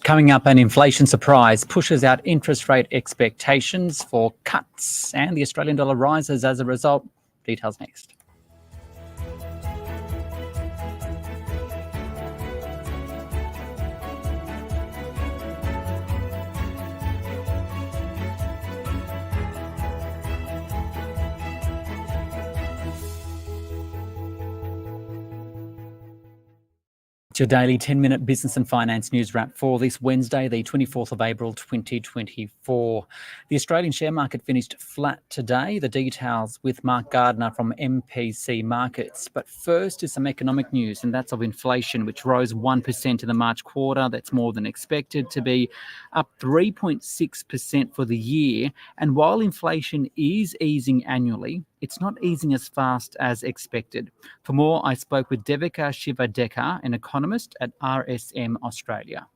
Coming up, an inflation surprise pushes out interest rate expectations for cuts, and the Australian dollar rises as a result. Details next. Your daily 10-minute business and finance news wrap for this Wednesday, the 24th of April 2024. The Australian share market finished flat today. The details with Mark Gardner from MPC Markets. But first is some economic news, and that's of inflation, which rose 1% in the March quarter. That's more than expected to be, up 3.6% for the year. And while inflation is easing annually, it's not easing as fast as expected. For more, I spoke with Devika Shivakedar, an economist at RSM Australia.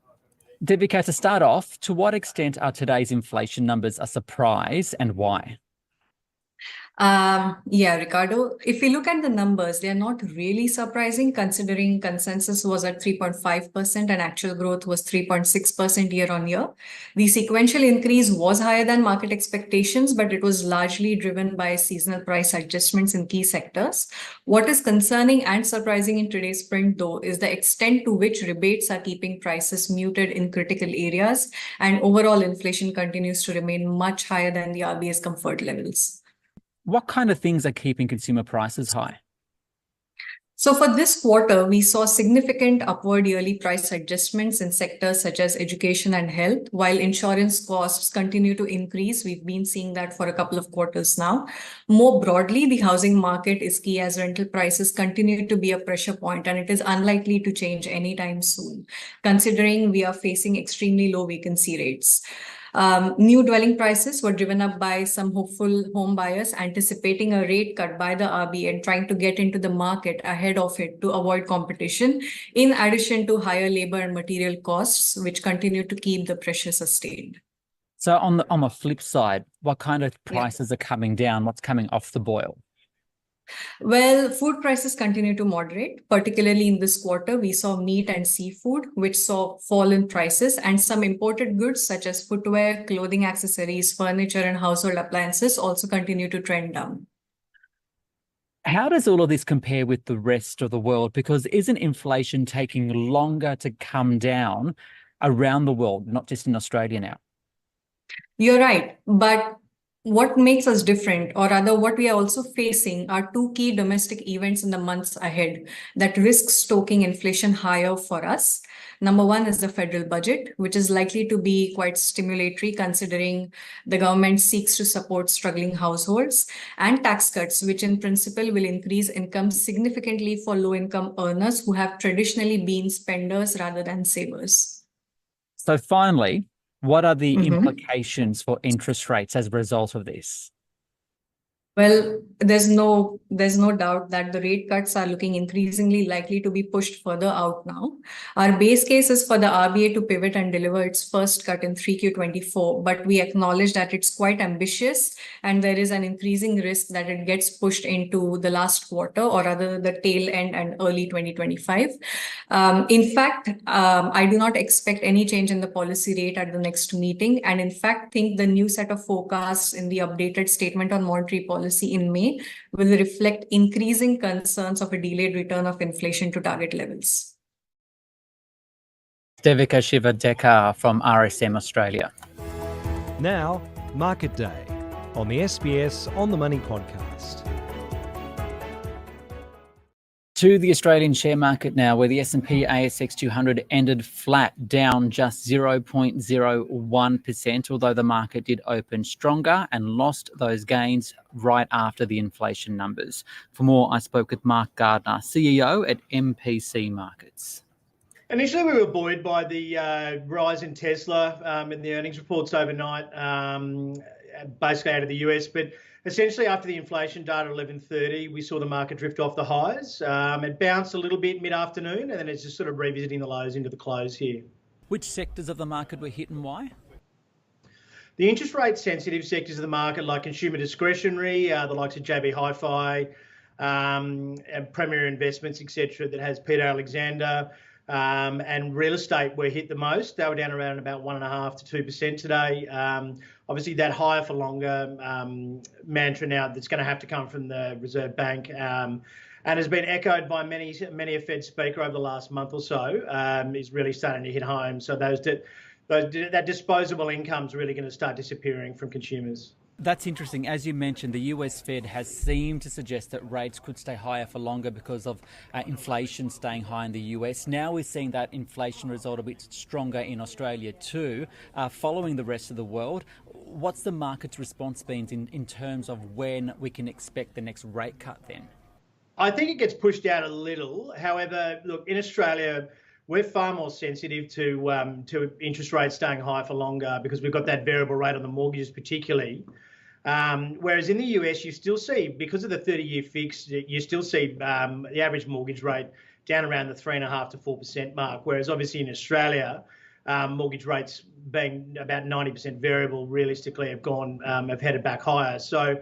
Devika, to start off, to what extent are today's inflation numbers a surprise and why? Ricardo, if we look at the numbers, they are not really surprising considering consensus was at 3.5% and actual growth was 3.6% year on year. The sequential increase was higher than market expectations, but it was largely driven by seasonal price adjustments in key sectors. What is concerning and surprising in today's print, though, is the extent to which rebates are keeping prices muted in critical areas, and overall inflation continues to remain much higher than the RBA's comfort levels. What kind of things are keeping consumer prices high? So for this quarter, we saw significant upward yearly price adjustments in sectors such as education and health, while insurance costs continue to increase. We've been seeing that for a couple of quarters now. More broadly, the housing market is key as rental prices continue to be a pressure point, and it is unlikely to change anytime soon, considering we are facing extremely low vacancy rates. New dwelling prices were driven up by some hopeful home buyers anticipating a rate cut by the RBA and trying to get into the market ahead of it to avoid competition, in addition to higher labor and material costs, which continue to keep the pressure sustained. So on the flip side, what kind of prices are coming down? What's coming off the boil? Well, food prices continue to moderate. Particularly in this quarter, we saw meat and seafood, which saw fall in prices, and some imported goods such as footwear, clothing accessories, furniture, and household appliances also continue to trend down. How does all of this compare with the rest of the world? Because isn't inflation taking longer to come down around the world, not just in Australia now? You're right, but what makes us different, or rather what we are also facing, are two key domestic events in the months ahead that risk stoking inflation higher for us. Number one is the federal budget, which is likely to be quite stimulatory considering the government seeks to support struggling households, and tax cuts, which in principle will increase income significantly for low-income earners who have traditionally been spenders rather than savers. So finally, what are the implications for interest rates as a result of this? Well, there's no doubt that the rate cuts are looking increasingly likely to be pushed further out now. Our base case is for the RBA to pivot and deliver its first cut in 3Q24, but we acknowledge that it's quite ambitious and there is an increasing risk that it gets pushed into the last quarter, or rather the tail end and early 2025. In fact, I do not expect any change in the policy rate at the next meeting, and in fact think the new set of forecasts in the updated statement on monetary policy in May will reflect increasing concerns of a delayed return of inflation to target levels. Devika Shivakedar from RSM Australia. Now, Market Day on the SBS On the Money podcast. To the Australian share market now, where the S&P ASX 200 ended flat, down just 0.01%, although the market did open stronger and lost those gains right after the inflation numbers. For more, I spoke with Mark Gardner, CEO at MPC Markets. Initially, we were buoyed by the rise in Tesla in the earnings reports overnight, basically out of the US, but essentially after the inflation data at 11:30, we saw the market drift off the highs. It bounced a little bit mid-afternoon, and then it's just sort of revisiting the lows into the close here. Which sectors of the market were hit and why? The interest rate sensitive sectors of the market, like consumer discretionary, the likes of JB Hi-Fi, and Premier Investments, etc., that has Peter Alexander, and real estate were hit the most. They were down around about 1.5% to 2% today. Obviously, that higher for longer mantra now that's going to have to come from the Reserve Bank and has been echoed by many a Fed speaker over the last month or so, is really starting to hit home. So that disposable income is really going to start disappearing from consumers. That's interesting. As you mentioned, the US Fed has seemed to suggest that rates could stay higher for longer because of inflation staying high in the US. Now we're seeing that inflation result a bit stronger in Australia too, following the rest of the world. What's the market's response been in terms of when we can expect the next rate cut then? I think it gets pushed out a little. However, look, in Australia, we're far more sensitive to interest rates staying high for longer because we've got that variable rate on the mortgages particularly. Whereas in the US, you still see, because of the 30-year fix, you still see the average mortgage rate down around the 3.5% to 4% mark. Whereas obviously in Australia, mortgage rates being about 90% variable, realistically have headed back higher. So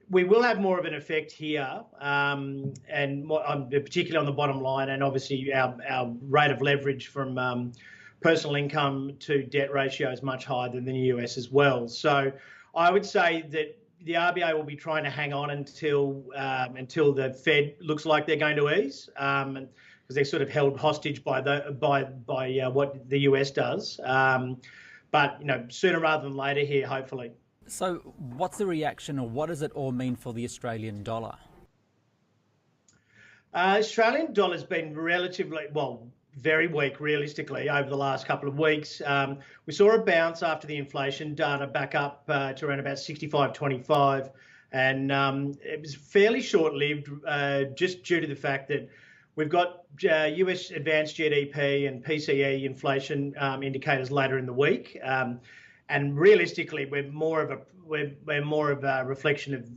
we will have more of an effect here, and particularly on the bottom line, and obviously our rate of leverage from personal income to debt ratio is much higher than the US as well. So I would say that the RBA will be trying to hang on until the Fed looks like they're going to ease, because they're sort of held hostage by what the US does. But sooner rather than later here, hopefully. So what's the reaction, or what does it all mean for the Australian dollar? Australian dollar's been very weak realistically over the last couple of weeks. We saw a bounce after the inflation data back up to around about 65.25, and it was fairly short-lived just due to the fact that we've got US advanced GDP and PCE inflation indicators later in the week, and realistically we're more of a reflection of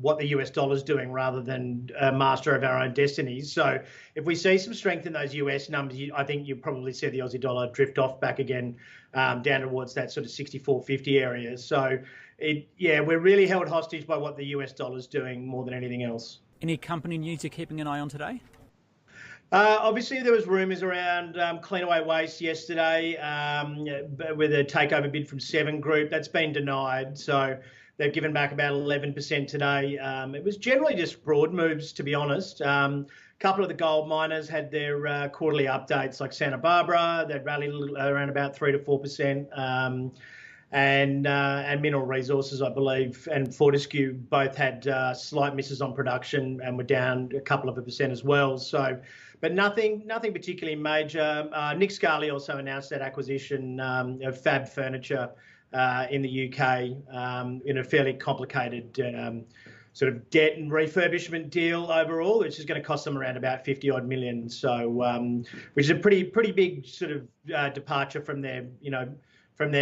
what the US dollar is doing rather than a master of our own destinies. So if we see some strength in those US numbers, I think you'll probably see the Aussie dollar drift off back again down towards that sort of 64.50 area. So we're really held hostage by what the US dollar is doing more than anything else. Any company news you're keeping an eye on today? Obviously, there was rumours around Cleanaway Waste yesterday with a takeover bid from Seven Group. That's been denied. So they've given back about 11% today. It was generally just broad moves, to be honest. A couple of the gold miners had their quarterly updates, like Santa Barbara. They'd rallied around about 3 to 4%. And Mineral Resources, I believe, and Fortescue both had slight misses on production and were down a couple of % as well. So, but nothing particularly major. Nick Scali also announced that acquisition of Fab Furniture in the UK in a fairly complicated sort of debt and refurbishment deal overall, which is going to cost them around about 50 odd million. So, which is a pretty big sort of departure from their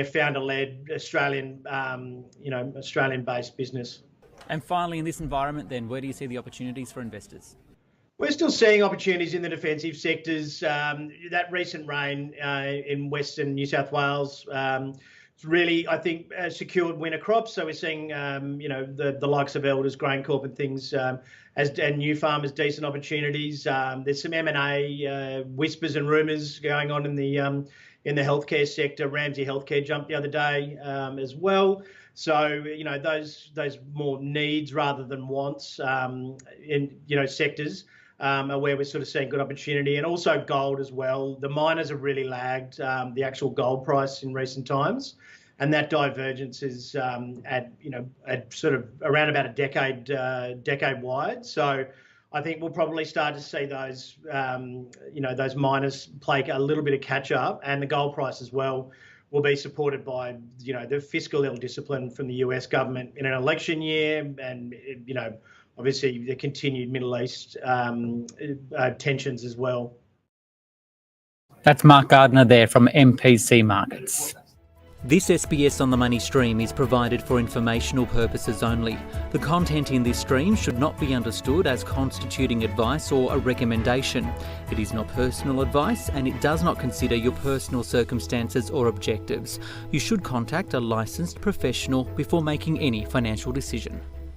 founder-led Australian, Australian-based business. And finally, in this environment, then, where do you see the opportunities for investors? We're still seeing opportunities in the defensive sectors. That recent rain in Western New South Wales really, I think, secured winter crops. So we're seeing, the likes of Elders, GrainCorp and things, and New Farmers, decent opportunities. There's some M&A whispers and rumours going on in the healthcare sector. Ramsay Healthcare jumped the other day as well. So, those more needs rather than wants in, sectors are where we're sort of seeing good opportunity. And also gold as well. The miners have really lagged the actual gold price in recent times. And that divergence is at sort of around about a decade wide. So I think we'll probably start to see those, those miners play a little bit of catch up, and the gold price as well will be supported by, the fiscal discipline from the US government in an election year, and, obviously the continued Middle East tensions as well. That's Mark Gardner there from MPC Markets. This SBS On The Money stream is provided for informational purposes only. The content in this stream should not be understood as constituting advice or a recommendation. It is not personal advice, and it does not consider your personal circumstances or objectives. You should contact a licensed professional before making any financial decision.